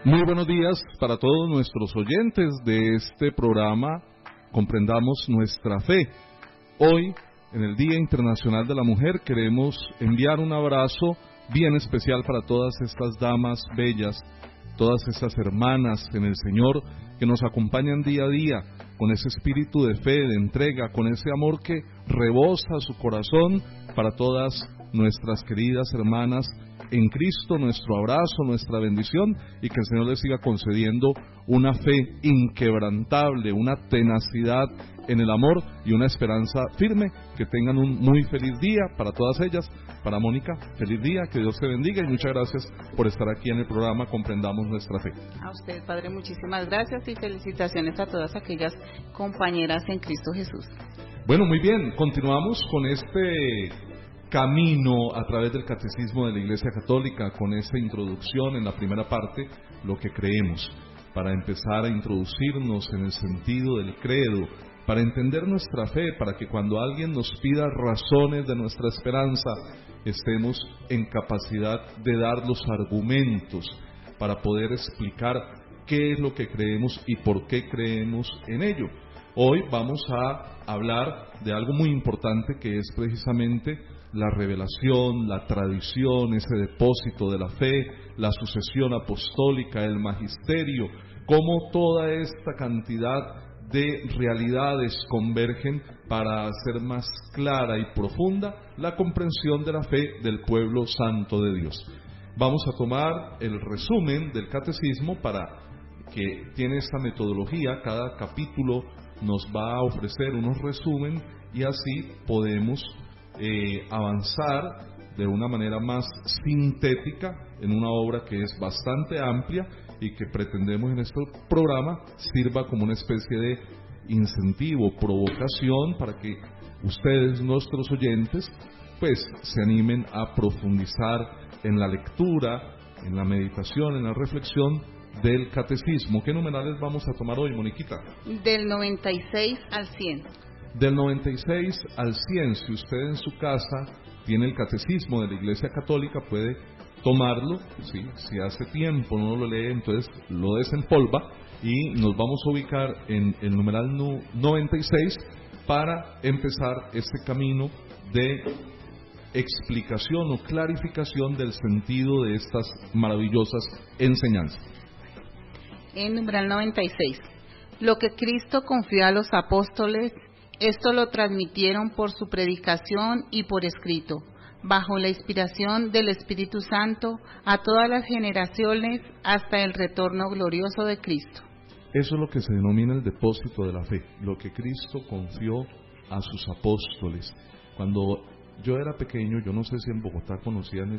Muy buenos días para todos nuestros oyentes de este programa Comprendamos Nuestra Fe. Hoy, en el Día Internacional de la Mujer, queremos enviar un abrazo bien especial para todas estas damas bellas, todas estas hermanas en el Señor que nos acompañan día a día con ese espíritu de fe, de entrega, con ese amor que rebosa su corazón para todas nuestras queridas hermanas en Cristo. Nuestro abrazo, nuestra bendición, y que el Señor les siga concediendo una fe inquebrantable, una tenacidad en el amor y una esperanza firme. Que tengan un muy feliz día para todas ellas. Para Mónica, feliz día, que Dios te bendiga y muchas gracias por estar aquí en el programa Comprendamos Nuestra Fe. A usted, Padre, muchísimas gracias y felicitaciones a todas aquellas compañeras en Cristo Jesús. Bueno, muy bien, continuamos con este camino a través del Catecismo de la Iglesia Católica, con esta introducción en la primera parte, lo que creemos, para empezar a introducirnos en el sentido del credo, para entender nuestra fe, para que cuando alguien nos pida razones de nuestra esperanza, estemos en capacidad de dar los argumentos para poder explicar qué es lo que creemos y por qué creemos en ello. Hoy vamos a hablar de algo muy importante, que es precisamente la revelación, la tradición, ese depósito de la fe, la sucesión apostólica, el magisterio, cómo toda esta cantidad de realidades convergen para hacer más clara y profunda la comprensión de la fe del pueblo santo de Dios. Vamos a tomar el resumen del catecismo para que tiene esta metodología. Cada capítulo nos va a ofrecer unos resumen y así podemos avanzar de una manera más sintética en una obra que es bastante amplia y que pretendemos en este programa sirva como una especie de incentivo, provocación para que ustedes, nuestros oyentes, pues se animen a profundizar en la lectura, en la meditación, en la reflexión del catecismo. ¿Qué numerales vamos a tomar hoy, Moniquita? Del 96 al 100. Del 96 al 100, si usted en su casa tiene el catecismo de la Iglesia Católica, puede tomarlo, ¿sí? Si hace tiempo no lo lee, entonces lo desempolva y nos vamos a ubicar en el numeral 96 para empezar este camino de explicación o clarificación del sentido de estas maravillosas enseñanzas. En numeral 96. Lo que Cristo confió a los apóstoles, esto lo transmitieron por su predicación y por escrito, bajo la inspiración del Espíritu Santo, a todas las generaciones hasta el retorno glorioso de Cristo. Eso es lo que se denomina el depósito de la fe, lo que Cristo confió a sus apóstoles. Cuando yo era pequeño, yo no sé si en Bogotá conocían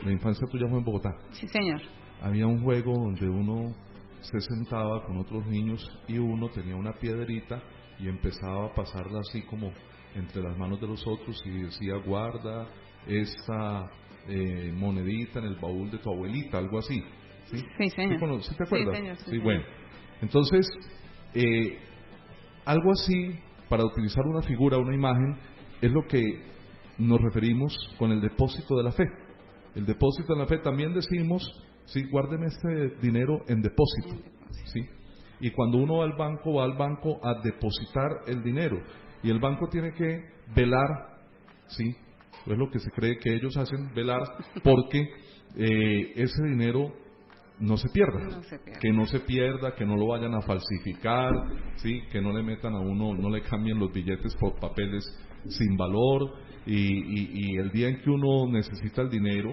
la infancia tuya fue en Bogotá. Sí, señor. Había un juego donde uno se sentaba con otros niños y uno tenía una piedrita y empezaba a pasarla así como entre las manos de los otros y decía: guarda esta monedita en el baúl de tu abuelita, algo así. ¿Sí? Sí, señor. ¿Sí te acuerdas? Sí, señor. Sí, sí, señor. Bueno. Entonces, algo así, para utilizar una figura, una imagen, es lo que nos referimos con el depósito de la fe. El depósito de la fe también decimos: sí, guárdeme este dinero en depósito. ¿Sí? Y cuando uno va al banco a depositar el dinero. Y el banco tiene que velar, ¿sí? Es lo que se cree que ellos hacen, velar porque ese dinero no se pierda. Que no se pierda, que no lo vayan a falsificar, ¿sí? Que no le metan a uno, no le cambien los billetes por papeles sin valor. Y el día en que uno necesita el dinero,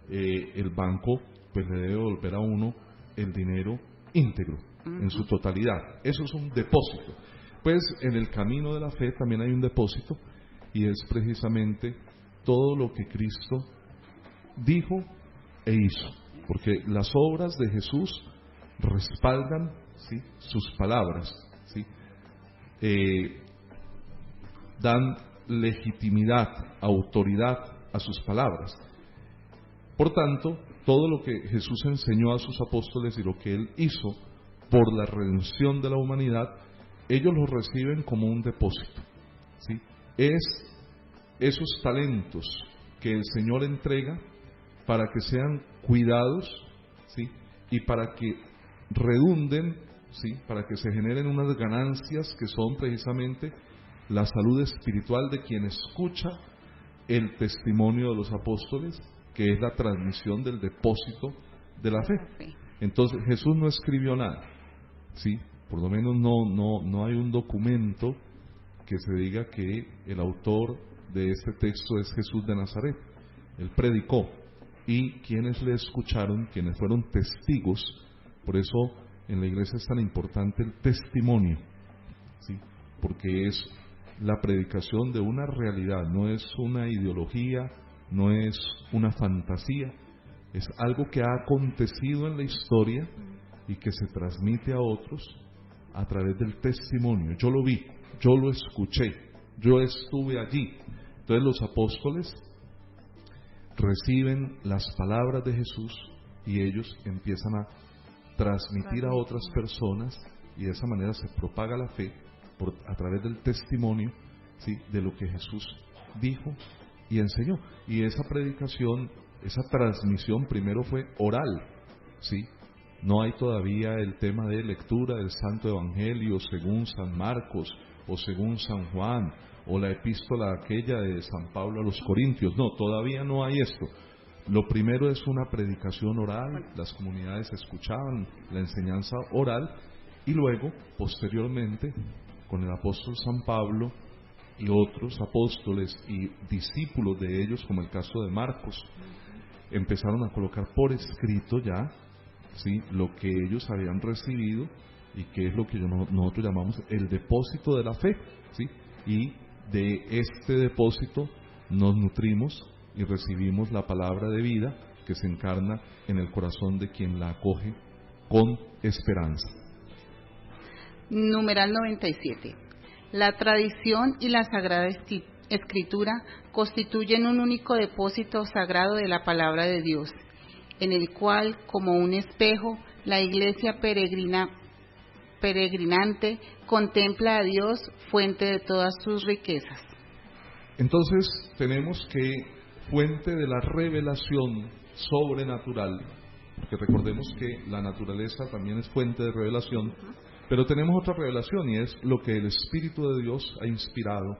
el banco pues le debe devolver a uno el dinero íntegro, en su totalidad. Eso es un depósito. Pues en el camino de la fe también hay un depósito, y es precisamente todo lo que Cristo dijo e hizo, porque las obras de Jesús respaldan, ¿sí?, sus palabras, ¿sí? Dan legitimidad, autoridad a sus palabras. Por tanto, todo lo que Jesús enseñó a sus apóstoles y lo que Él hizo por la redención de la humanidad, ellos lo reciben como un depósito, ¿sí? Es esos talentos que el Señor entrega para que sean cuidados, ¿sí?, y para que redunden, ¿sí? Para que se generen unas ganancias que son precisamente la salud espiritual de quien escucha el testimonio de los apóstoles, que es la transmisión del depósito de la fe. Entonces Jesús no escribió nada, ¿sí? Por lo menos no hay un documento que se diga que el autor de este texto es Jesús de Nazaret. Él predicó, y quienes le escucharon, quienes fueron testigos. Por eso en la iglesia es tan importante el testimonio, ¿sí? Porque es la predicación de una realidad, no es una ideología, no es una fantasía, es algo que ha acontecido en la historia y que se transmite a otros a través del testimonio. Yo lo vi, yo lo escuché, yo estuve allí. Entonces los apóstoles reciben las palabras de Jesús y ellos empiezan a transmitir a otras personas, y de esa manera se propaga la fe a través del testimonio, ¿sí? De lo que Jesús dijo y enseñó. Y esa predicación, esa transmisión primero fue oral, ¿sí? No hay todavía el tema de lectura del Santo Evangelio según San Marcos o según San Juan o la epístola aquella de San Pablo a los Corintios. No, todavía no hay esto. Lo primero es una predicación oral, las comunidades escuchaban la enseñanza oral, y luego, posteriormente, con el apóstol San Pablo y otros apóstoles y discípulos de ellos, como el caso de Marcos, empezaron a colocar por escrito ya, ¿sí?, lo que ellos habían recibido, y que es lo que nosotros llamamos el depósito de la fe, ¿sí? Y de este depósito nos nutrimos y recibimos la palabra de vida que se encarna en el corazón de quien la acoge con esperanza. Numeral 97. La tradición y la Sagrada Escritura constituyen un único depósito sagrado de la palabra de Dios, en el cual, como un espejo, la Iglesia peregrinante contempla a Dios, fuente de todas sus riquezas. Entonces tenemos que fuente de la revelación sobrenatural, porque recordemos que la naturaleza también es fuente de revelación, pero tenemos otra revelación, y es lo que el Espíritu de Dios ha inspirado,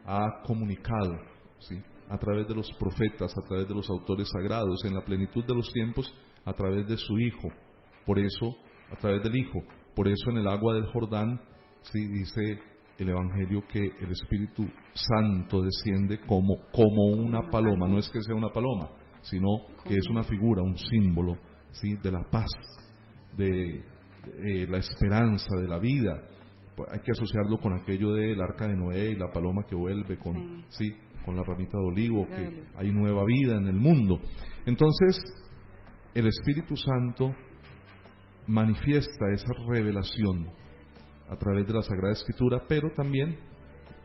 ha comunicado, ¿sí?, a través de los profetas, a través de los autores sagrados, en la plenitud de los tiempos, a través de su Hijo. Por eso, a través del Hijo, por eso en el agua del Jordán, sí, dice el Evangelio que el Espíritu Santo desciende como una paloma. No es que sea una paloma, sino que es una figura, un símbolo, ¿sí?, de la paz, de la esperanza, de la vida. Hay que asociarlo con aquello del arca de Noé y la paloma que vuelve con, sí, con la ramita de olivo, que hay nueva vida en el mundo. Entonces, el Espíritu Santo manifiesta esa revelación a través de la Sagrada Escritura, pero también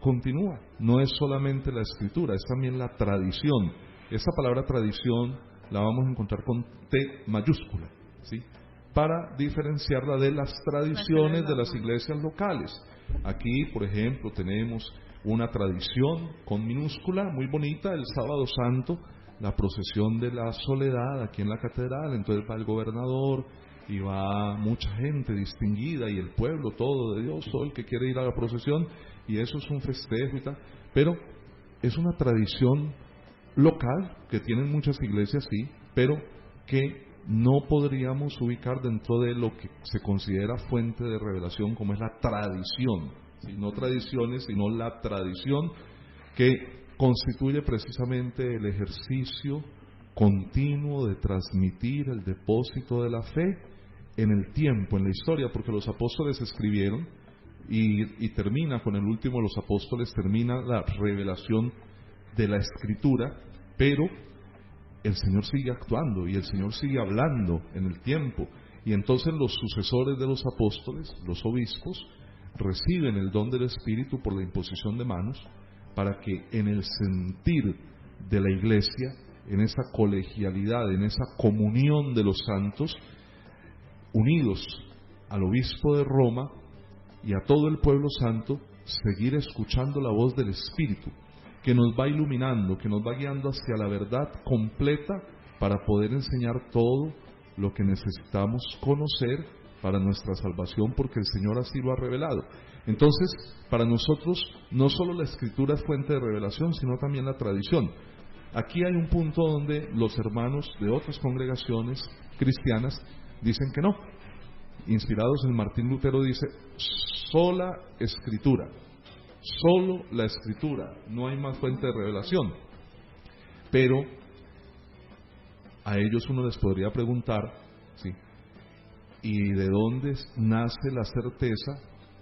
continúa. No es solamente la Escritura, es también la tradición. Esta palabra tradición la vamos a encontrar con T mayúscula, ¿sí?, para diferenciarla de las tradiciones de las iglesias locales. Aquí, por ejemplo, tenemos una tradición con minúscula muy bonita, el Sábado Santo, la procesión de la soledad aquí en la catedral. Entonces va el gobernador y va mucha gente distinguida y el pueblo todo de Dios, todo el que quiere ir a la procesión, y eso es un festejo y tal, pero es una tradición local que tienen muchas iglesias, sí, pero que no podríamos ubicar dentro de lo que se considera fuente de revelación, como es la tradición, ¿sí? No tradiciones, sino la tradición, que constituye precisamente el ejercicio continuo de transmitir el depósito de la fe en el tiempo, en la historia, porque los apóstoles escribieron y termina con el último de los apóstoles, termina la revelación de la Escritura, pero el Señor sigue actuando y el Señor sigue hablando en el tiempo, y entonces los sucesores de los apóstoles, los obispos, reciben el don del Espíritu por la imposición de manos, para que en el sentir de la Iglesia, en esa colegialidad, en esa comunión de los santos, unidos al obispo de Roma y a todo el pueblo santo, seguir escuchando la voz del Espíritu, que nos va iluminando, que nos va guiando hacia la verdad completa, para poder enseñar todo lo que necesitamos conocer para nuestra salvación, porque el Señor así lo ha revelado. Entonces, para nosotros, no solo la Escritura es fuente de revelación, sino también la tradición. Aquí hay un punto donde los hermanos de otras congregaciones cristianas dicen que no. Inspirados en Martín Lutero dice, sola Escritura, solo la Escritura, no hay más fuente de revelación. Pero a ellos uno les podría preguntar, ¿sí?, ¿y de dónde nace la certeza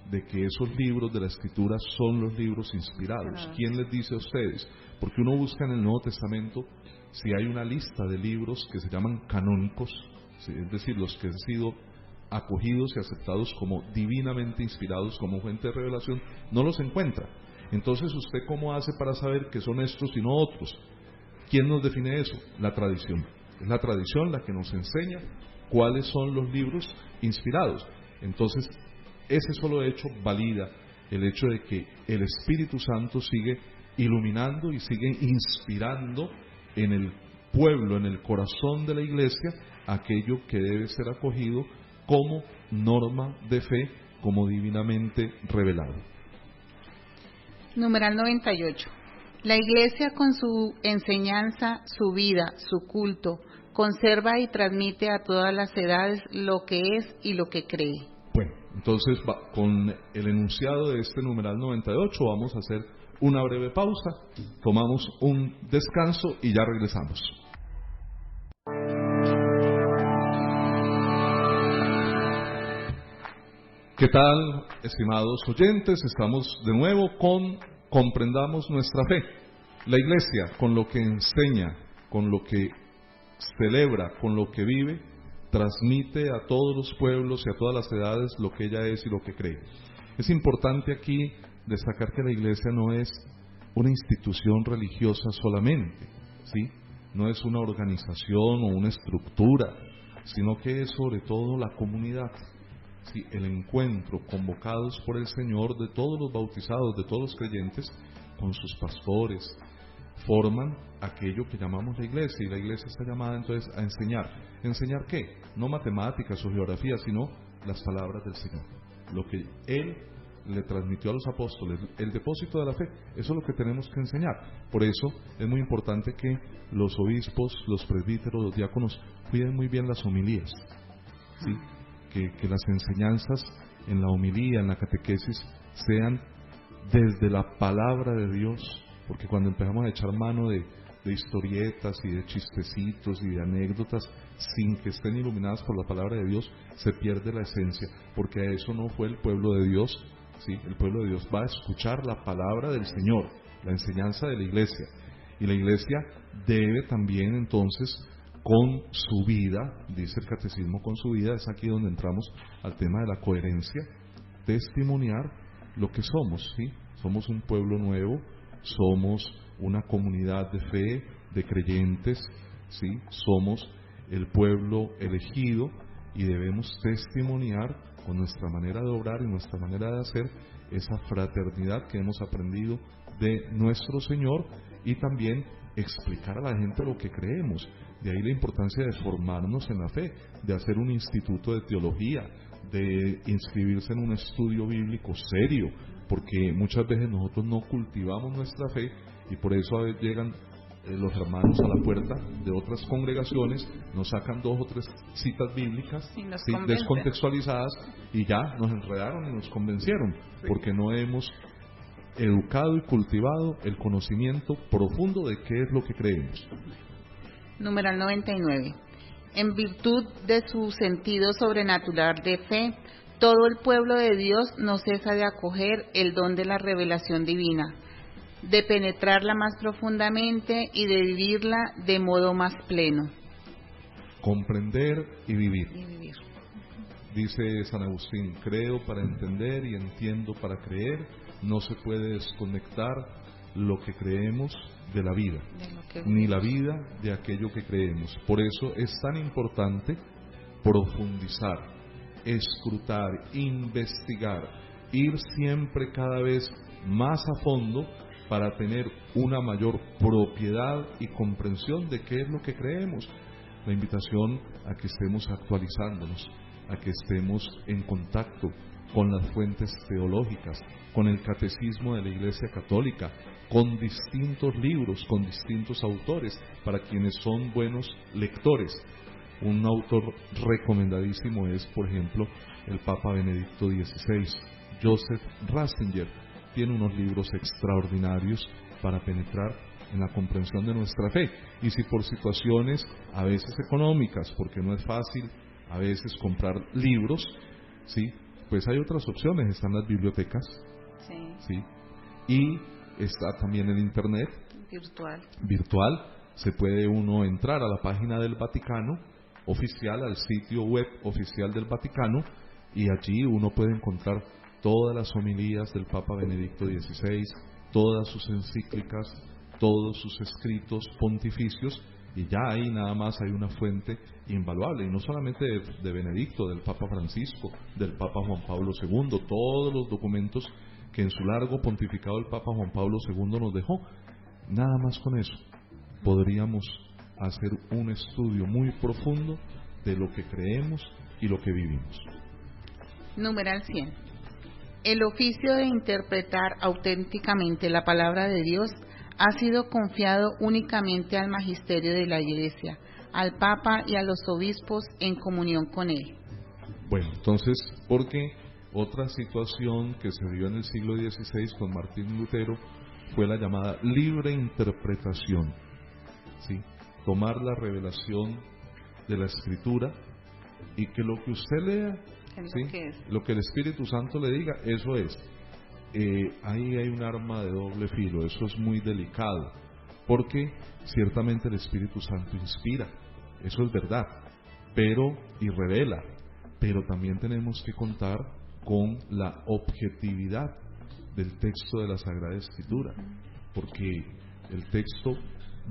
de que esos libros de la Escritura son los libros inspirados? ¿Quién les dice a ustedes? Porque uno busca en el Nuevo Testamento si hay una lista de libros que se llaman canónicos, ¿sí?, es decir, los que han sido acogidos y aceptados como divinamente inspirados, como fuente de revelación, no los encuentra. Entonces, ¿usted cómo hace para saber que son estos y no otros? ¿Quién nos define eso? La tradición. Es la tradición la que nos enseña cuáles son los libros inspirados. Entonces, ese solo hecho valida el hecho de que el Espíritu Santo sigue iluminando y sigue inspirando en el pueblo, en el corazón de la iglesia, aquello que debe ser acogido como norma de fe, como divinamente revelado. Numeral 98. La Iglesia, con su enseñanza, su vida, su culto, conserva y transmite a todas las edades lo que es y lo que cree. Bueno, entonces con el enunciado de este numeral 98 vamos a hacer una breve pausa, tomamos un descanso y ya regresamos. ¿Qué tal, estimados oyentes? Estamos de nuevo con Comprendamos nuestra fe. La Iglesia, con lo que enseña, con lo que celebra, con lo que vive, transmite a todos los pueblos y a todas las edades lo que ella es y lo que cree. Es importante aquí destacar que la Iglesia no es una institución religiosa solamente, ¿sí? No es una organización o una estructura, sino que es sobre todo la comunidad. Sí, el encuentro, convocados por el Señor, de todos los bautizados, de todos los creyentes, con sus pastores, forman aquello que llamamos la iglesia, y la iglesia está llamada entonces a enseñar. ¿Enseñar qué? No matemáticas o geografía, sino las palabras del Señor, lo que Él le transmitió a los apóstoles, el depósito de la fe. Eso es lo que tenemos que enseñar. Por eso es muy importante que los obispos, los presbíteros, los diáconos cuiden muy bien las homilías, ¿sí? Que las enseñanzas en la homilía, en la catequesis, sean desde la palabra de Dios, porque cuando empezamos a echar mano de historietas y de chistecitos y de anécdotas sin que estén iluminadas por la palabra de Dios, se pierde la esencia, porque a eso no fue el pueblo de Dios, ¿sí? El pueblo de Dios va a escuchar la palabra del Señor, la enseñanza de la iglesia, y la iglesia debe también entonces, con su vida, dice el catecismo, con su vida, es aquí donde entramos al tema de la coherencia, testimoniar lo que somos, ¿sí? Somos un pueblo nuevo, somos una comunidad de fe, de creyentes, ¿sí? Somos el pueblo elegido y debemos testimoniar con nuestra manera de obrar y nuestra manera de hacer esa fraternidad que hemos aprendido de nuestro Señor, y también explicar a la gente lo que creemos. De ahí la importancia de formarnos en la fe, de hacer un instituto de teología, de inscribirse en un estudio bíblico serio, porque muchas veces nosotros no cultivamos nuestra fe y por eso a veces llegan los hermanos a la puerta de otras congregaciones, nos sacan 2 o 3 citas bíblicas, ¿sí?, descontextualizadas, y ya nos enredaron y nos convencieron, porque no hemos educado y cultivado el conocimiento profundo de qué es lo que creemos. Numeral 99. En virtud de su sentido sobrenatural de fe, todo el pueblo de Dios no cesa de acoger el don de la revelación divina, de penetrarla más profundamente y de vivirla de modo más pleno. Comprender y vivir. Dice San Agustín, creo para entender y entiendo para creer. No se puede desconectar lo que creemos de la vida, ni la vida de aquello que creemos. Por eso es tan importante profundizar, escrutar, investigar, ir siempre cada vez más a fondo para tener una mayor propiedad y comprensión de qué es lo que creemos. la invitación a que estemos actualizándonos, a que estemos en contacto con las fuentes teológicas, con el catecismo de la Iglesia Católica, con distintos libros, con distintos autores, para quienes son buenos lectores. Un autor recomendadísimo es, por ejemplo, el Papa Benedicto XVI, Joseph Ratzinger. Tiene unos libros extraordinarios para penetrar en la comprensión de nuestra fe. Y si por situaciones a veces económicas, porque no es fácil a veces comprar libros, ¿sí?, pues hay otras opciones. Están las bibliotecas, ¿sí? Y está también el internet virtual. Se puede uno entrar a la página del Vaticano oficial, al sitio web oficial del Vaticano, y allí uno puede encontrar todas las homilías del Papa Benedicto XVI, todas sus encíclicas, todos sus escritos pontificios, y ya ahí nada más hay una fuente invaluable, y no solamente de Benedicto, del Papa Francisco, del Papa Juan Pablo II, todos los documentos que en su largo pontificado el Papa Juan Pablo II nos dejó. Nada más con eso podríamos hacer un estudio muy profundo de lo que creemos y lo que vivimos. Numeral 100. El oficio de interpretar auténticamente la palabra de Dios ha sido confiado únicamente al magisterio de la Iglesia, al Papa y a los obispos en comunión con él. Bueno, entonces, porque otra situación que se dio en el siglo XVI con Martín Lutero fue la llamada libre interpretación, ¿sí? Tomar la revelación de la Escritura y que lo que usted lea, ¿sí?, lo que el Espíritu Santo le diga, eso es. Ahí hay un arma de doble filo, eso es muy delicado, porque ciertamente el Espíritu Santo inspira, eso es verdad, y revela, pero también tenemos que contar con la objetividad del texto de la Sagrada Escritura, porque el texto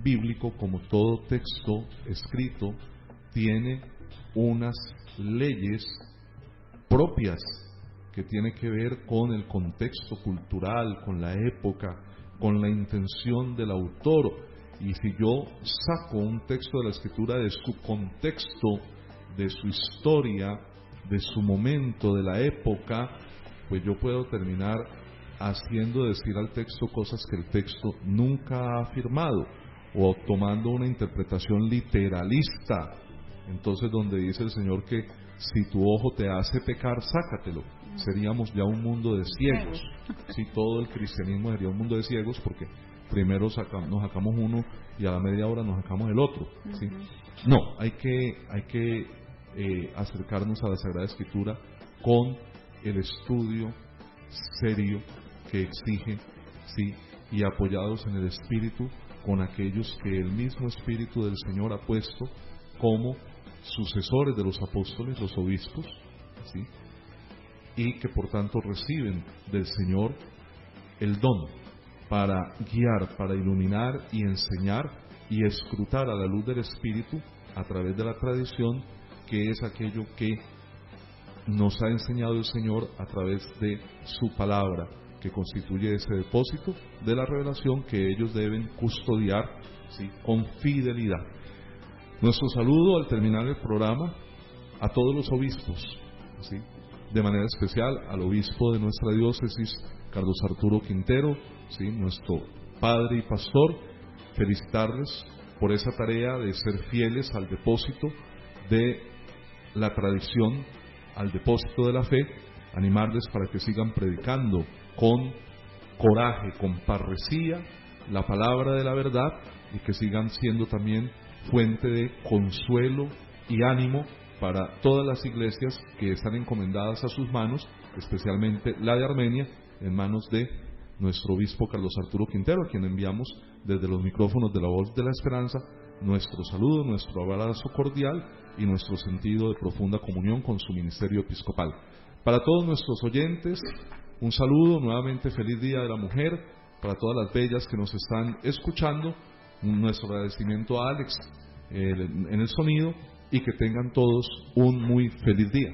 bíblico, como todo texto escrito, tiene unas leyes propias que tiene que ver con el contexto cultural, con la época, con la intención del autor. Y si yo saco un texto de la Escritura de su contexto, de su historia, de su momento, de la época, pues yo puedo terminar haciendo decir al texto cosas que el texto nunca ha afirmado, o tomando una interpretación literalista. Entonces, donde dice el Señor que si tu ojo te hace pecar, sácatelo, seríamos ya un mundo de ciegos. Sí, todo el cristianismo sería un mundo de ciegos, porque primero nos sacamos uno y a la media hora nos sacamos el otro, ¿sí? No, hay que acercarnos a la Sagrada Escritura con el estudio serio que exige, ¿sí?, y apoyados en el Espíritu, con aquellos que el mismo Espíritu del Señor ha puesto como sucesores de los apóstoles, los obispos, ¿sí?, y que por tanto reciben del Señor el don para guiar, para iluminar y enseñar y escrutar a la luz del Espíritu a través de la tradición, que es aquello que nos ha enseñado el Señor a través de su palabra, que constituye ese depósito de la revelación que ellos deben custodiar, ¿sí?, con fidelidad. Nuestro saludo al terminar el programa a todos los obispos, ¿sí?, de manera especial al obispo de nuestra diócesis, Carlos Arturo Quintero, ¿sí?, nuestro padre y pastor, felicitarles por esa tarea de ser fieles al depósito de la tradición, al depósito de la fe, animarles para que sigan predicando con coraje, con parresía, la palabra de la verdad, y que sigan siendo también fuente de consuelo y ánimo para todas las iglesias que están encomendadas a sus manos, especialmente la de Armenia, en manos de nuestro obispo Carlos Arturo Quintero, a quien enviamos desde los micrófonos de la Voz de la Esperanza nuestro saludo, nuestro abrazo cordial y nuestro sentido de profunda comunión con su ministerio episcopal. Para todos nuestros oyentes, un saludo, nuevamente feliz Día de la Mujer, para todas las bellas que nos están escuchando, nuestro agradecimiento a Alex en el sonido, y que tengan todos un muy feliz día.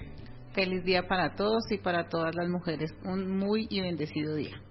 Feliz día para todos y para todas las mujeres, un muy y bendecido día.